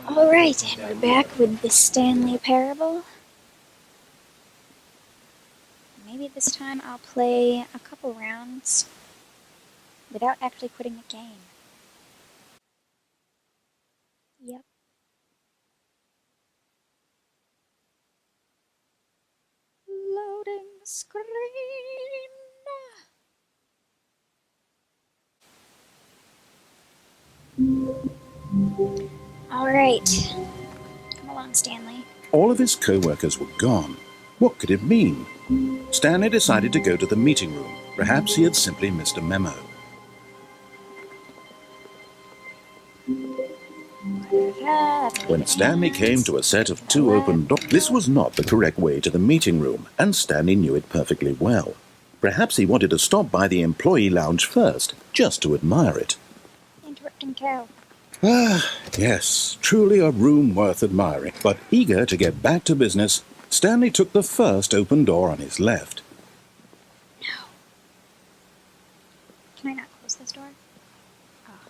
Alright, and we're back with the Stanley Parable. Maybe this time I'll play a couple rounds without actually quitting the game. Yep. Loading screen. Alright. Come along, Stanley. All of his co-workers were gone. What could it mean? Stanley decided to go to the meeting room. Perhaps he had simply missed a memo. When Stanley came to a set of 2 open doors, this was not the correct way to the meeting room, and Stanley knew it perfectly well. Perhaps he wanted to stop by the employee lounge first, just to admire it. Interrupting cow. Ah, yes, truly a room worth admiring. But eager to get back to business, Stanley took the first open door on his left. No. Can I not close this door? Oh,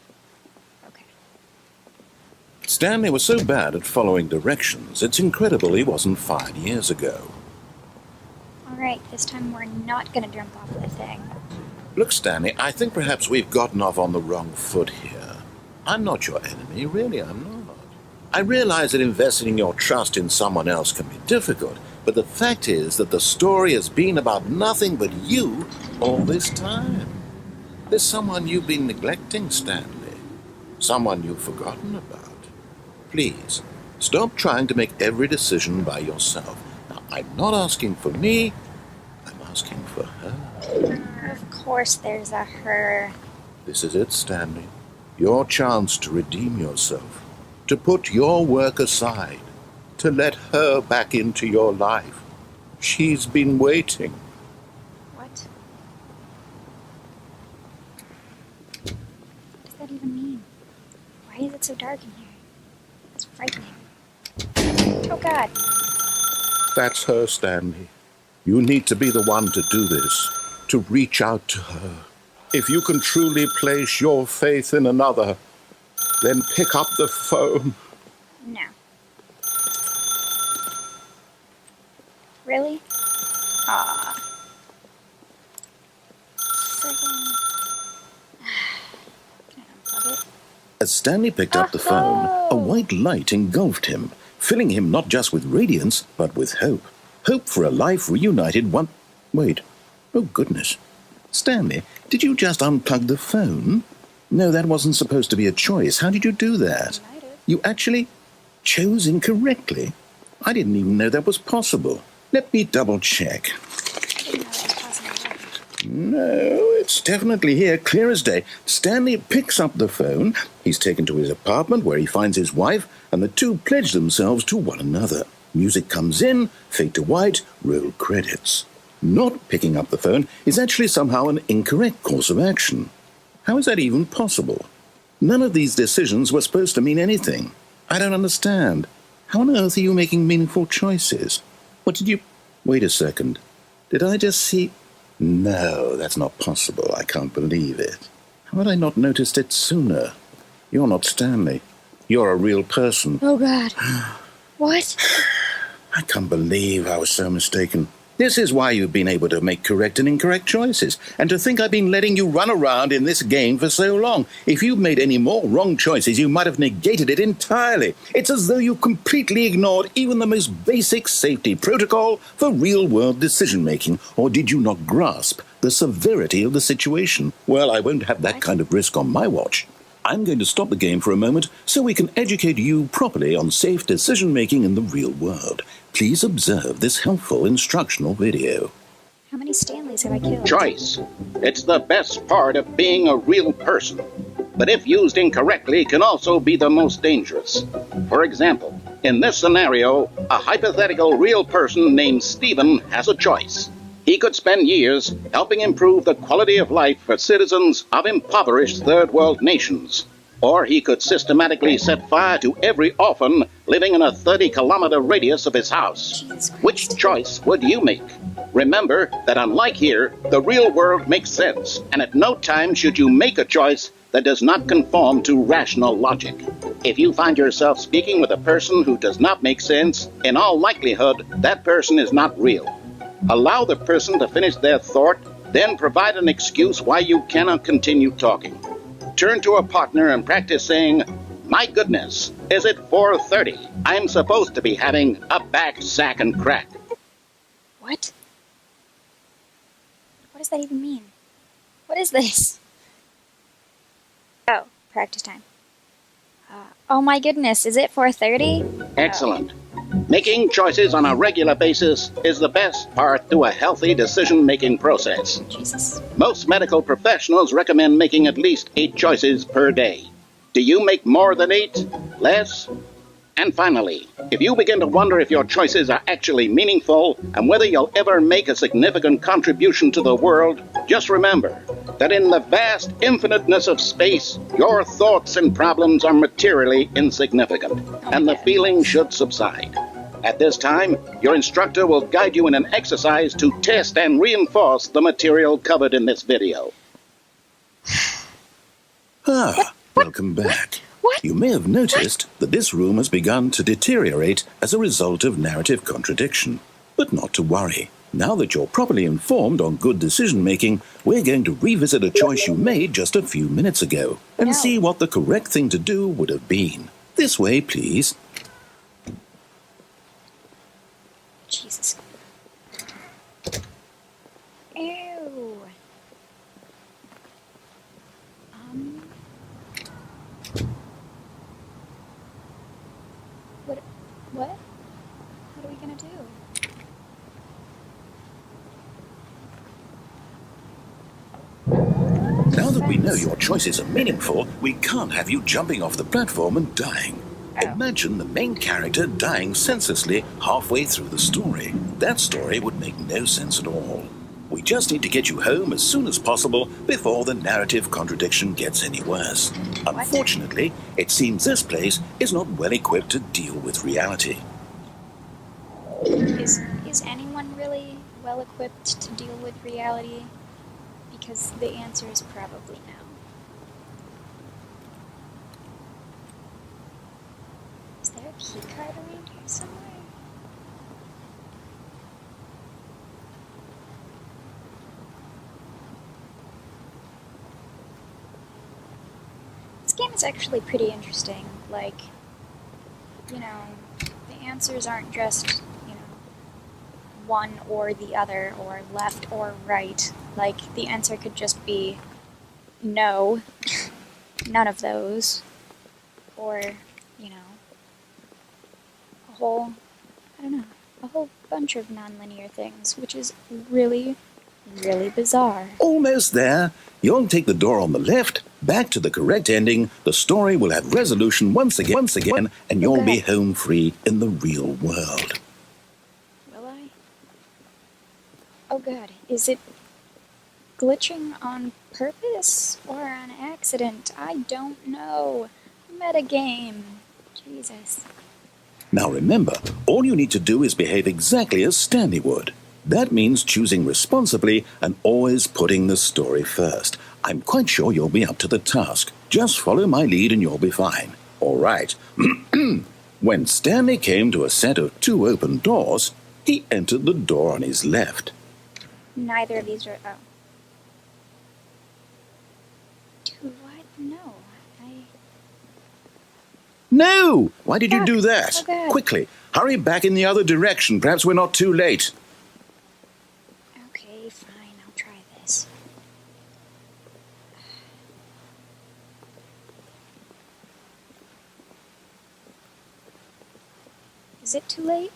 okay. Stanley was so bad at following directions, it's incredible he wasn't fired years ago. Alright, this time we're not gonna jump off the thing. Look, Stanley, I think perhaps we've gotten off on the wrong foot here. I'm not your enemy, really, I'm not. I realize that investing your trust in someone else can be difficult, but the fact is that the story has been about nothing but you all this time. There's someone you've been neglecting, Stanley. Someone you've forgotten about. Please, stop trying to make every decision by yourself. Now, I'm not asking for me, I'm asking for her. Of course there's a her. This is it, Stanley. Your chance to redeem yourself, to put your work aside, to let her back into your life. She's been waiting. What? What does that even mean? Why is it so dark in here? It's frightening. Oh, God. That's her, Stanley. You need to be the one to do this, to reach out to her. If you can truly place your faith in another, then pick up the phone. No. Really? Aw. Friggin'. Can I unplug it? As Stanley picked up the phone, a white light engulfed him, filling him not just with radiance, but with hope. Hope for a life reunited one... Wait. Oh, goodness. Stanley, did you just unplug the phone? No, that wasn't supposed to be a choice. How did you do that? You actually chose incorrectly. I didn't even know that was possible. Let me double check. No, it's definitely here, clear as day. Stanley picks up the phone. He's taken to his apartment where he finds his wife, and the two pledge themselves to one another. Music comes in, fade to white, roll credits. Not picking up the phone is actually somehow an incorrect course of action. How is that even possible? None of these decisions were supposed to mean anything. I don't understand. How on earth are you making meaningful choices? What did you... Wait a second. Did I just see... No, that's not possible. I can't believe it. How had I not noticed it sooner? You're not Stanley. You're a real person. Oh, God. What? I can't believe I was so mistaken. This is why you've been able to make correct and incorrect choices, and to think I've been letting you run around in this game for so long. If you'd made any more wrong choices, you might have negated it entirely. It's as though you completely ignored even the most basic safety protocol for real-world decision-making. Or did you not grasp the severity of the situation? Well, I won't have that kind of risk on my watch. I'm going to stop the game for a moment so we can educate you properly on safe decision-making in the real world. Please observe this helpful instructional video. How many Stanleys have I killed? Choice. It's the best part of being a real person. But if used incorrectly, can also be the most dangerous. For example, in this scenario, a hypothetical real person named Stephen has a choice. He could spend years helping improve the quality of life for citizens of impoverished third world nations. Or he could systematically set fire to every orphan living in a 30-kilometer radius of his house. Which choice would you make? Remember that unlike here, the real world makes sense, and at no time should you make a choice that does not conform to rational logic. If you find yourself speaking with a person who does not make sense, in all likelihood, that person is not real. Allow the person to finish their thought, then provide an excuse why you cannot continue talking. Turn to a partner and practice saying, "My goodness, is it 4:30? I'm supposed to be having a back, sack, and crack." What? What does that even mean? What is this? Oh, practice time. Oh my goodness, is it 4:30? Excellent. Making choices on a regular basis is the best part to a healthy decision-making process. Jesus. Most medical professionals recommend making at least 8 choices per day. Do you make more than 8? Less? And finally, if you begin to wonder if your choices are actually meaningful and whether you'll ever make a significant contribution to the world, just remember that in the vast infiniteness of space, your thoughts and problems are materially insignificant, and the feeling should subside. At this time, your instructor will guide you in an exercise to test and reinforce the material covered in this video. Welcome back. What? You may have noticed that this room has begun to deteriorate as a result of narrative contradiction. But not to worry. Now that you're properly informed on good decision-making, we're going to revisit a choice you made just a few minutes ago and see what the correct thing to do would have been. This way, please. Jesus. Ew. What? What are we gonna do? Now that we know your choices are meaningful, we can't have you jumping off the platform and dying. Imagine the main character dying senselessly halfway through the story. That story would make no sense at all. We just need to get you home as soon as possible before the narrative contradiction gets any worse. Unfortunately, it seems this place is not well equipped to deal with reality. Is anyone really well equipped to deal with reality? Because the answer is probably no. Is there a key card around here somewhere? This game is actually pretty interesting. Like, you know, the answers aren't just, one or the other, or left or right. Like, the answer could just be no, none of those, or, a whole bunch of non-linear things, which is really, really bizarre. Almost there. You'll take the door on the left, back to the correct ending, the story will have resolution once again, and you'll be home free in the real world. Will I? Oh god, is it glitching on purpose or on accident? I don't know. Metagame. Jesus. Now remember, all you need to do is behave exactly as Stanley would. That means choosing responsibly and always putting the story first. I'm quite sure you'll be up to the task. Just follow my lead and you'll be fine. All right. When Stanley came to a set of 2 open doors, he entered the door on his left. Neither of these are... Oh. Dude, what? No. No! Why did you do that? Oh, God. Quickly, hurry back in the other direction. Perhaps we're not too late. Okay, fine. I'll try this. Is it too late?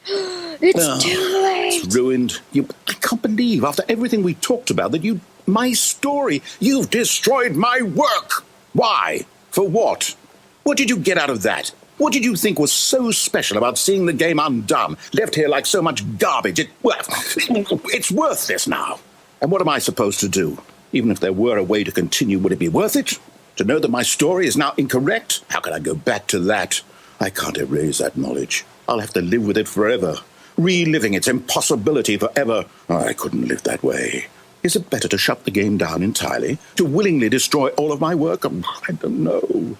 It's too late! It's ruined. I can't believe, after everything we talked about, that my story, you've destroyed my work. Why? For what? What did you get out of that? What did you think was so special about seeing the game undone, left here like so much garbage? It's worthless now. And what am I supposed to do? Even if there were a way to continue, would it be worth it? To know that my story is now incorrect? How can I go back to that? I can't erase that knowledge. I'll have to live with it forever, reliving its impossibility forever. I couldn't live that way. Is it better to shut the game down entirely? To willingly destroy all of my work? I don't know.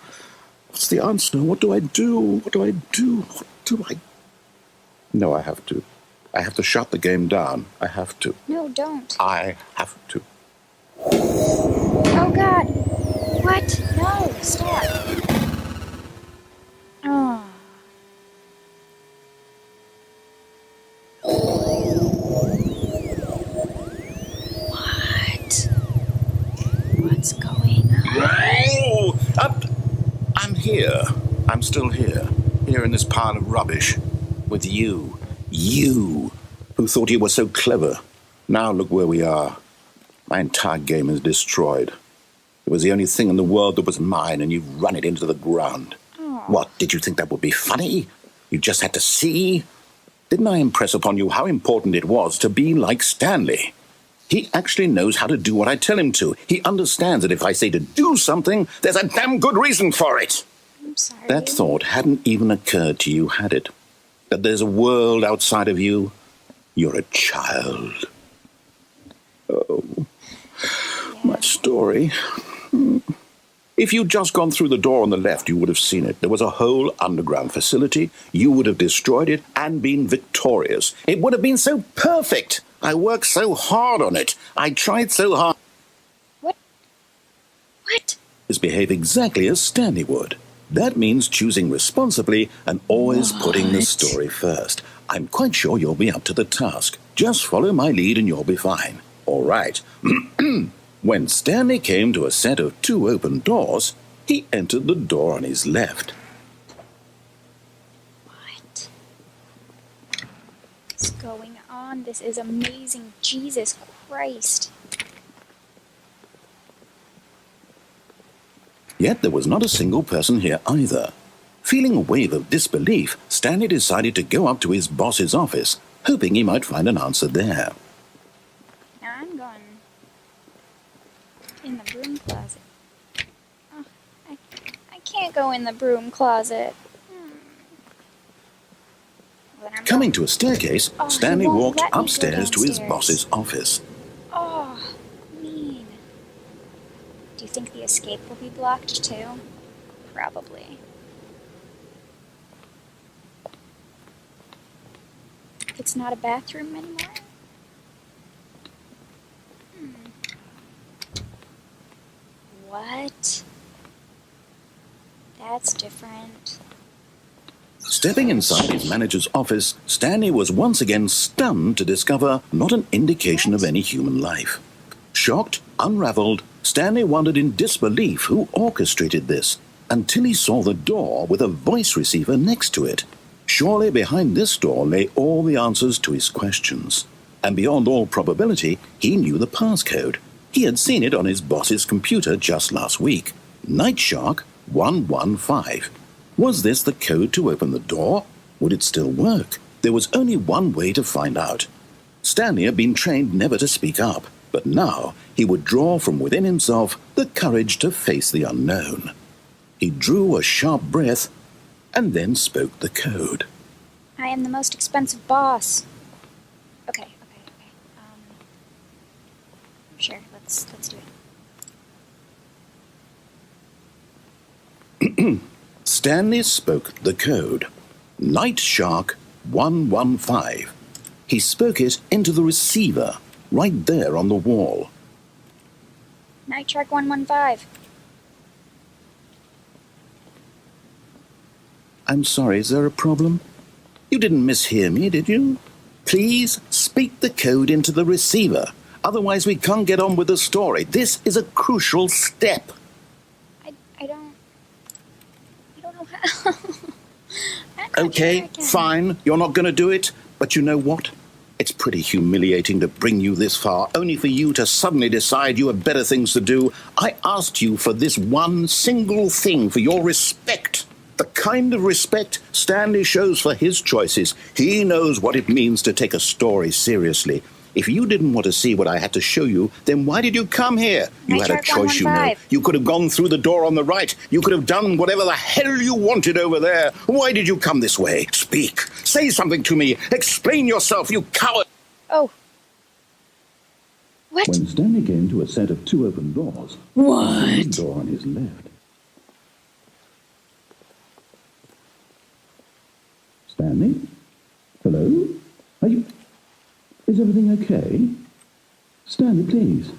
What's the answer? What do I do? What do I do? What do I... No, I have to. I have to shut the game down. I have to. No, don't. I have to. Oh, God. What? No, stop. Oh. What? What's going on? Oh! I'm here. I'm still here. Here in this pile of rubbish. With you. You, who thought you were so clever. Now look where we are. My entire game is destroyed. It was the only thing in the world that was mine, and you've run it into the ground. Oh. What, did you think that would be funny? You just had to see? Didn't I impress upon you how important it was to be like Stanley? He actually knows how to do what I tell him to. He understands that if I say to do something, there's a damn good reason for it. I'm sorry. That thought hadn't even occurred to you, had it? That there's a world outside of you? You're a child. Oh, my story. If you'd just gone through the door on the left, you would have seen it. There was a whole underground facility. You would have destroyed it and been victorious. It would have been so perfect. I worked so hard on it. I tried so hard. What? Behave exactly as Stanley would. That means choosing responsibly and always putting the story first. I'm quite sure you'll be up to the task. Just follow my lead and you'll be fine. All right. When Stanley came to a set of 2 open doors, he entered the door on his left. What? What's going on? This is amazing. Jesus Christ. Yet there was not a single person here either. Feeling a wave of disbelief, Stanley decided to go up to his boss's office, hoping he might find an answer there. Now I'm going in the broom closet. Oh, I can't go in the broom closet. Well, then I'm Coming going. to a staircase, Oh, he Stanley won't walked let me go upstairs to his downstairs. boss's office. Oh, mean. Do you think the escape will be blocked too? Probably. It's not a bathroom anymore? What? That's different. Stepping inside his manager's office, Stanley was once again stunned to discover not an indication of any human life. Shocked, unraveled, Stanley wondered in disbelief who orchestrated this, until he saw the door with a voice receiver next to it. Surely behind this door lay all the answers to his questions. And beyond all probability, he knew the passcode. He had seen it on his boss's computer just last week. Night Shark 115. Was this the code to open the door? Would it still work? There was only one way to find out. Stanley had been trained never to speak up, but now he would draw from within himself the courage to face the unknown. He drew a sharp breath and then spoke the code. I am the most expensive boss. Okay. Sure, let's do it. Stanley spoke the code. Night Shark 115. He spoke it into the receiver, right there on the wall. Night Shark 115. I'm sorry, is there a problem? You didn't mishear me, did you? Please speak the code into the receiver. Otherwise we can't get on with the story. This is a crucial step. I don't know how. I'm not Okay, sure I can. fine, you're not going to do it. But you know what? It's pretty humiliating to bring you this far, only for you to suddenly decide you have better things to do. I asked you for this one single thing, for your respect. The kind of respect Stanley shows for his choices. He knows what it means to take a story seriously. If you didn't want to see what I had to show you, then why did you come here? You Night had a Shark choice, you know. 115. You could have gone through the door on the right. You could have done whatever the hell you wanted over there. Why did you come this way? Speak. Say something to me. Explain yourself, you coward. Oh. What? When Stanley came to a set of 2 open doors, What? the big door on his left. Stanley? Hello? Are you... Is everything okay? Stanley, please.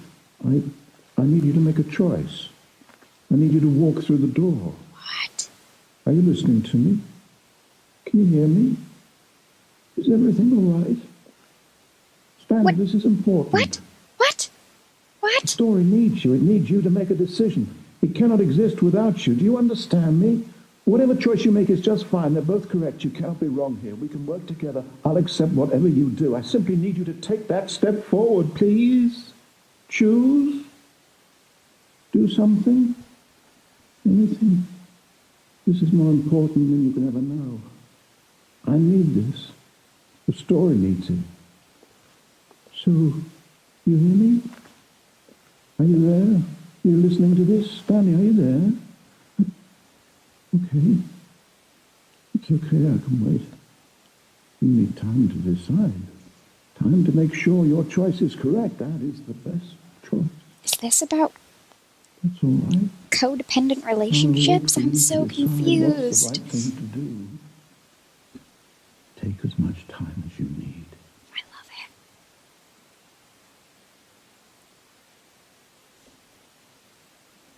I need you to make a choice. I need you to walk through the door. What? Are you listening to me? Can you hear me? Is everything all right? Stanley, What? this is important. What? What? What? The story needs you. It needs you to make a decision. It cannot exist without you. Do you understand me? Whatever choice you make is just fine. They're both correct. You cannot be wrong here. We can work together. I'll accept whatever you do. I simply need you to take that step forward, please. Choose. Do something. Anything. This is more important than you can ever know. I need this. The story needs it. So, you hear me? Are you there? You're listening to this? Stanley, are you there? Okay. It's okay, I can wait. You need time to decide. Time to make sure your choice is correct. That is the best choice. Is this about That's all right. codependent relationships? I'm so confused. What's the right thing to do? Take as much time as you need. I love it.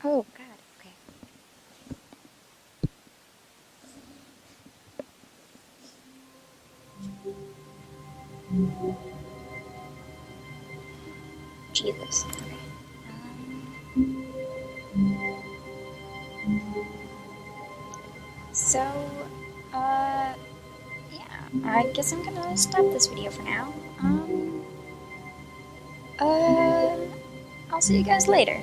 Oh, God. Okay. Jesus. Okay. So, yeah, I guess I'm gonna stop this video for now. I'll see you guys later.